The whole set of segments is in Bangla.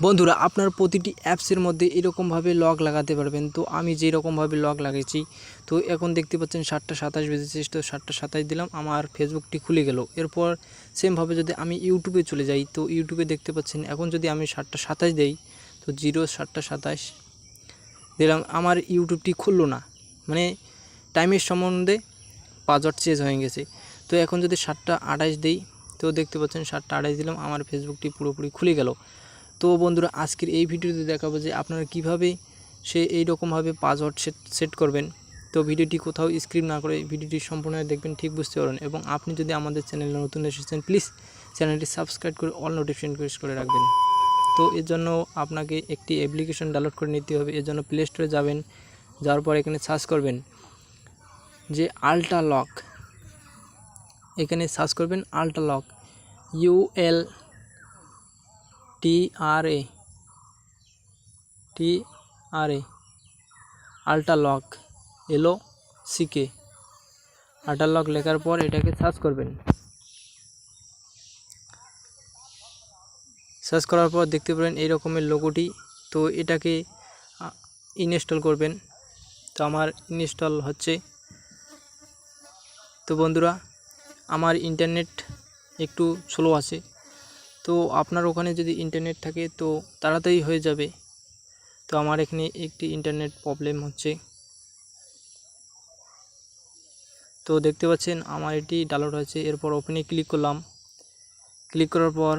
বন্ধুরা আপনার প্রতিটি অ্যাপসের মধ্যে এরকমভাবে লক লাগাতে পারবেন। তো আমি যেই রকমভাবে লক লাগিয়েছি, তো এখন দেখতে পাচ্ছেন 7:27 বেজেছে। তো 7:27 দিলাম, আমার ফেসবুকটি খুলে গেল। এরপর সেমভাবে যদি আমি ইউটিউবে চলে যাই, তো ইউটিউবে দেখতে পাচ্ছেন এখন যদি আমি 7:27 দেই, তো 7:27 দিলাম, আমার ইউটিউবটি খুললো না, মানে টাইমের সম্বন্ধে পাসওয়ার্ড চেঞ্জ হয়ে গেছে। তো এখন যদি 7:28 দেই, তো দেখতে পাচ্ছেন 7:28 দিলাম, আমার ফেসবুকটি পুরোপুরি খুলে গেল। তো বন্ধুরা আজকের এই ভিডিওতে দেখাবো যে আপনারা কিভাবে এই রকমভাবে পাসওয়ার্ড সেট করবেন। তো ভিডিওটি কোথাও স্ক্রিপ না করে ভিডিওটি সম্পূর্ণ দেখবেন, ঠিক বুঝতে পারবেন। এবং আপনি যদি আমাদের চ্যানেলে নতুন এসেছেন, প্লিজ চ্যানেলটি সাবস্ক্রাইব করে অল নোটিফিকেশন প্রেস করে রাখবেন। তো এর জন্য আপনাকে একটি অ্যাপ্লিকেশন ডাউনলোড করে নিতে হবে। এর জন্য প্লে স্টোরে যাবেন, যাওয়ার পর এখানে সার্চ করবেন যে আল্ট্রা লক। এখানে সার্চ করবেন ultra lock, ULTRA ultra lock, LOCK ultra lock লেখার পর এটাকে সার্চ করবেন। সার্চ করার পর দেখতে পাবেন এই রকমের লোগোটি। তো এটাকে ইনস্টল করবেন। তো আমার ইনস্টল হচ্ছে। তো বন্ধুরা আমার ইন্টারনেট একটু স্লো আছে, তো আপনার ওখানে যদি ইন্টারনেট থাকে তো তাড়াতাড়ি হয়ে যাবে। তো আমার এখানে একটি ইন্টারনেট প্রবলেম হচ্ছে। তো দেখতে পাচ্ছেন আমার এটি ডাউনলোড হয়েছে। এরপর ওপেনে ক্লিক করলাম। ক্লিক করার পর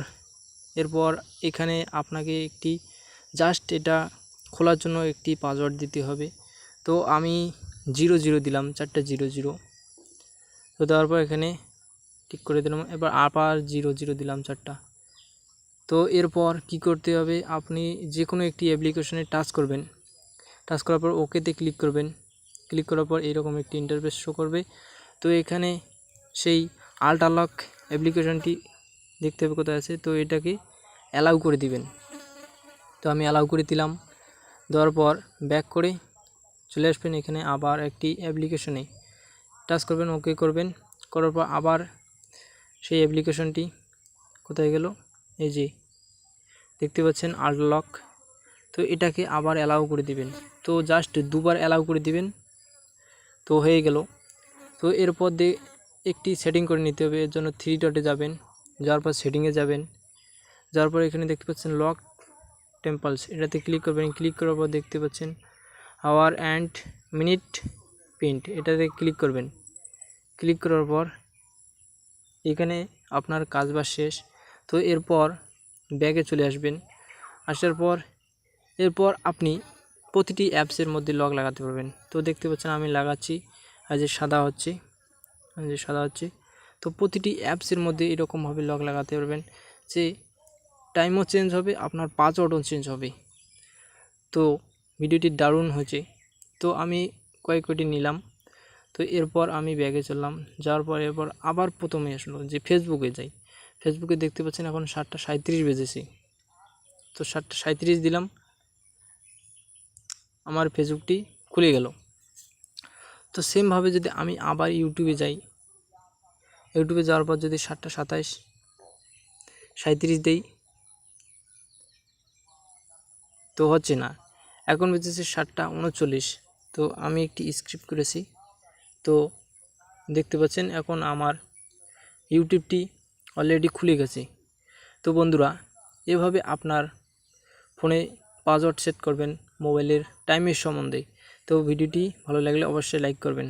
এরপর এখানে আপনাকে একটি জাস্ট এটা খোলার জন্য একটি পাসওয়ার্ড দিতে হবে। তো আমি 00 দিলাম, 4টা 00। তো দেওয়ার পর এখানে ঠিক করে দিলাম। এবার আবার 00 দিলাম 4টা। তো এরপর কি করতে হবে, আপনি যে কোনো একটি অ্যাপ্লিকেশনে টাচ করবেন। টাচ করার পর ওকেতে ক্লিক করবেন। ক্লিক করার পর এরকম একটি ইন্টারফেস শো করবে। তো এখানে সেই আল্ট্রা লক অ্যাপ্লিকেশনটি দেখতে হবে কোথায় আছে, তো এটাকে অ্যালাউ করে দিবেন। তো আমি অ্যালাউ করে দিলাম। দেওয়ার পর ব্যাক করে চলে আসবেন। এখানে আবার একটি অ্যাপ্লিকেশনে টাচ করবেন, ওকে করবেন। করার পর আবার সেই অ্যাপ্লিকেশনটি কোথায় গেল, এই যে দেখতে পাচ্ছেন আল্ট্রা লক। তো এটাকে আবার অ্যালাউ করে দিবেন। তো জাস্ট দুবার অ্যালাউ করে দিবেন, তো হয়ে গেল। তো এরপর একটি সেটিং করে নিতে হবে। এর জন্য 3 ডটে যাবেন, যাওয়ার পর সেটিংয়ে যাবেন। যাওয়ার পর এখানে দেখতে পাচ্ছেন লক টেম্পলস, এটাতে ক্লিক করবেন। ক্লিক করার পর দেখতে পাচ্ছেন আওয়ার অ্যান্ড মিনিট প্রিন্ট, এটাতে ক্লিক করবেন। ক্লিক করার পর এখানে আপনার কাজবাজ শেষ। তো এরপর ব্যাগে চলে আসবেন। আসার পর এরপর আপনি প্রতিটি অ্যাপসের মধ্যে লক লাগাতে পারবেন। তো দেখতে পাচ্ছেন আমি লাগাচ্ছি, আর যে সাদা হচ্ছে, তো প্রতিটি অ্যাপসের মধ্যে এরকমভাবে লক লাগাতে পারবেন যে টাইমও চেঞ্জ হবে, আপনার পাসওয়ার্ডও চেঞ্জ হবে। তো ভিডিওটি দারুণ হয়েছে। তো আমি কয়েকটি নিলাম। তো এরপর আমি ব্যাগে চললাম। যাওয়ার পর এরপর আবার প্রথমে আসলো যে ফেসবুকে যাই। ফেসবুকে দেখতে পাচ্ছেন এখন 7:37 বেজেছে। তো 7:37 দিলাম, আমার ফেসবুকটি খুলে গেল। তো সেমভাবে যদি আমি আবার ইউটিউবে যাই, ইউটিউবে যাওয়ার পর যদি 7:37 দেই, তো হচ্ছে না। এখন বেজেছে 7:39। তো আমি একটি স্ক্রিপ্ট করেছি। তো দেখতে পাচ্ছেন এখন আমার ইউটিউবটি অলরেডি খুলে গেছে। তো বন্ধুরা এভাবে আপনার ফোনে পাসওয়ার্ড সেট করবেন মোবাইলের টাইমের সম্বন্ধে। তো ভিডিওটি ভালো লাগলে অবশ্যই লাইক করবেন।